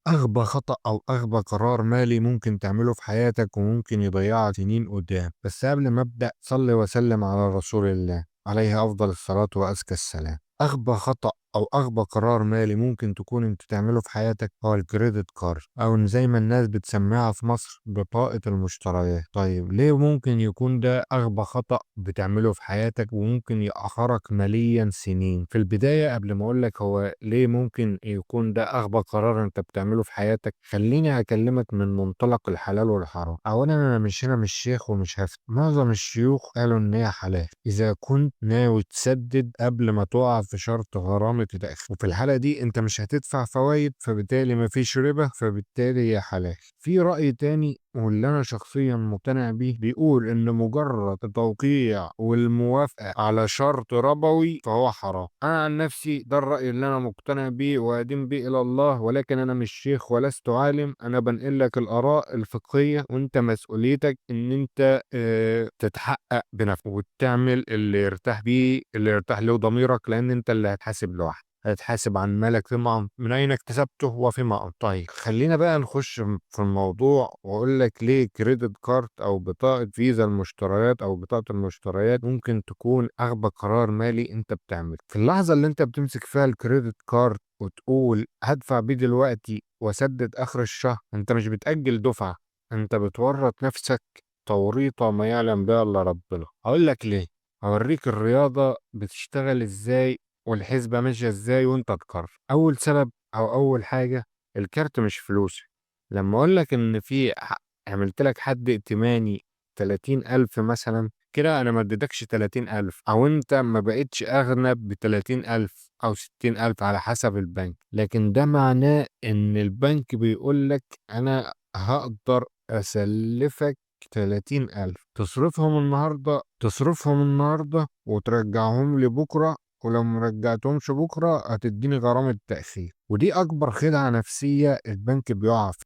أغبى خطأ أو أغبى قرار مالي ممكن تعمله في حياتك وممكن يضيعك سنين قدام. بس قبل ما أبدأ صلي وسلم على رسول الله عليه أفضل الصلاة وأزكى السلام. أغبى خطأ أو أغبى قرار مالي ممكن تكون أنت تعمله في حياتك هو الكريدت كارد، أو إن زي ما الناس بتسميها في مصر بطاقة المشتريات. طيب ليه ممكن يكون ده أغبى خطأ بتعمله في حياتك وممكن يأخرك ماليا سنين؟ في البداية قبل ما أقولك هو ليه ممكن يكون ده أغبى قرار أنت بتعمله في حياتك، خليني أكلمك من منطلق الحلال والحرام. أولا أنا مش شيخ ومش هفتي، معظم الشيوخ قالوا إن هي حلال إذا كنت ناوي تسدد قبل ما تقع في شرط غرامة الآخر، وفي الحالة دي أنت مش هتدفع فوائد فبالتالي مفيش ربا، فبالتالي هي حلال. في رأي تاني واللي أنا شخصيا مقتنع بيه بيقول إن مجرد التوقيع والموافقة على شرط ربوي فهو حرام. أنا عن نفسي ده الرأي اللي أنا مقتنع بيه وأدين بيه إلى الله، ولكن أنا مش شيخ ولست عالم، أنا بنقل لك الآراء الفقهية وأنت مسؤوليتك إن أنت تتحقق بنفسك وتعمل اللي يرتاح بيه، اللي يرتاح له ضميرك، لأن أنت اللي هتحاسب لوحدك، هتحاسب عن مالك فيما من أين اكتسبته وفيما أنفقته. طيب خلينا بقى نخش في الموضوع وأقول لك ليه كريدت كارد أو بطاقة فيزا المشتريات أو بطاقة المشتريات ممكن تكون أغبى قرار مالي أنت بتعمله. في اللحظة اللي أنت بتمسك فيها الكريدت كارد وتقول هدفع بيه دلوقتي وأسدد آخر الشهر، أنت مش بتأجل دفعة، أنت بتورط نفسك توريطة ما يعلم بها إلا ربنا. هقول لك ليه، هوريك الرياضة بتشتغل إزاي والحسبة ماشية ازاي وانت تقرر. اول سبب او اول حاجة، الكارت مش فلوسي. لما اقول لك ان عملت لك حد ائتماني 30,000 مثلا، كده انا ما اديتكش 30,000، او انت ما بقتش اغنى ب30,000 او 60,000 على حسب البنك، لكن ده معناه ان البنك بيقول لك انا هقدر اسلفك 30,000 تصرفهم النهاردة وترجعهم لي بكرة، ولو مرجعتهمش بكرة هتديني غرامة تأخير. ودي أكبر خدعة نفسية البنك بيقع في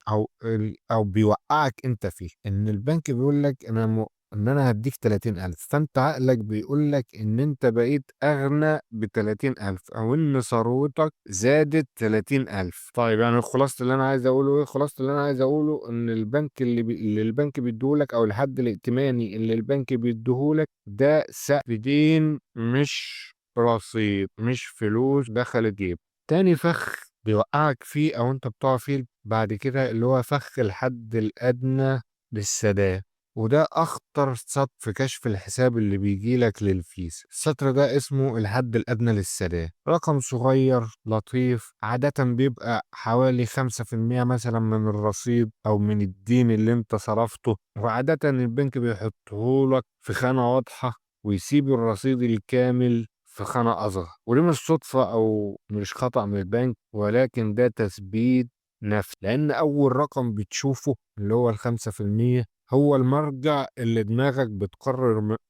أو بيوقعك أنت فيه، إن البنك بيقول لك إن أنا هديك 30,000، فأنت عقلك بيقول لك إن أنت بقيت أغنى ب30,000 أو إن ثروتك زادت 30,000. طيب يعني خلاصة اللي أنا عايز أقوله إيه؟ خلاصة اللي أنا عايز أقوله إن البنك اللي البنك بيديهولك أو الحد الائتماني اللي البنك بيديهولك ده سقف دين، مش رصيد، مش فلوس دخلت جيب. تاني فخ بيوقعك فيه او انت بتقع فيه بعد كده اللي هو فخ الحد الادنى للسداد، وده اخطر سطر في كشف الحساب اللي بيجيلك للفيس. السطر ده اسمه الحد الادنى للسداد، رقم صغير لطيف عادة بيبقى حوالي 5% مثلا من الرصيد او من الدين اللي انت صرفته، وعادة البنك بيحطهولك في خانة واضحة ويسيب الرصيد الكامل في خانة أصغر. ودي مش صدفة أو مش خطأ من البنك، ولكن ده تثبيت نفس، لأن أول رقم بتشوفه اللي هو ال5% هو المرجع اللي دماغك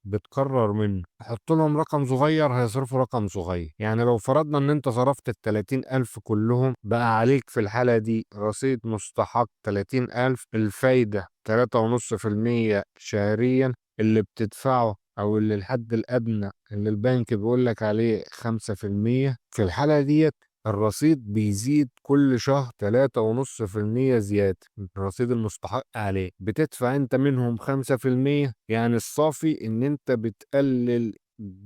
بتقرر منه. حط لهم رقم صغير هيصرفوا رقم صغير. يعني لو فرضنا إن أنت صرفت ال30,000 كلهم، بقى عليك في الحالة دي رصيد مستحق 30,000، الفايدة 3.5% شهريا اللي بتدفعه، أو اللي الحد الأدنى اللي البنك بيقول لك عليه 5%. في الحالة ديت الرصيد بيزيد كل شهر 3.5% زيادة، الرصيد المستحق عليه بتدفع انت منهم 5%، يعني الصافي ان انت بتقلل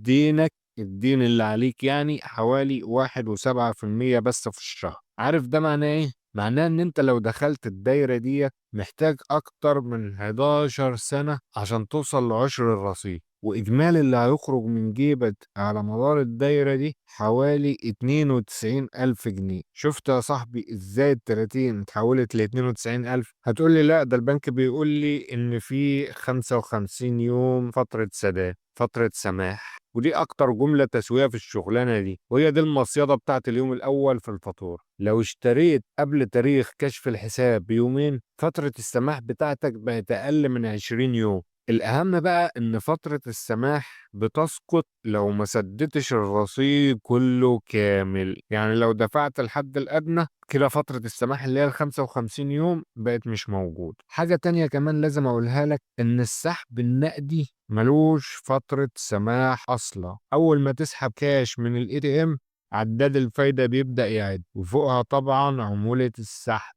دينك، الدين اللي عليك يعني حوالي 1.7% بس في الشهر. عارف ده معناه ايه؟ معناه ان انت لو دخلت الدايرة دي محتاج اكتر من 11 سنة عشان توصل لعشر الرصيد، وإجمالي اللي هيخرج من جيبك على مدار الدايرة دي حوالي 92,000 جنيه. شفت يا صاحبي إزاي ال30 اتحولت ل92,000؟ هتقولي لا ده البنك بيقول لي إن في 55 يوم فترة سداد، فترة سماح، ودي أكتر جملة تسوية في الشغلانة دي، وهي دي المصيدة بتاعت اليوم الأول في الفاتورة. لو اشتريت قبل تاريخ كشف الحساب بيومين، فترة السماح بتاعتك بقت أقل من 20 يوم. الأهم بقى إن فترة السماح بتسقط لو ما سددتش الرصيد كله كامل. يعني لو دفعت الحد الأدنى كده فترة السماح اللي هي ال55 يوم بقت مش موجود. حاجة تانية كمان لازم أقولها لك، إن السحب النقدي ملوش فترة سماح أصلا. أول ما تسحب كاش من ال ATM عداد الفايدة بيبدأ يعد، وفوقها طبعا عمولة السحب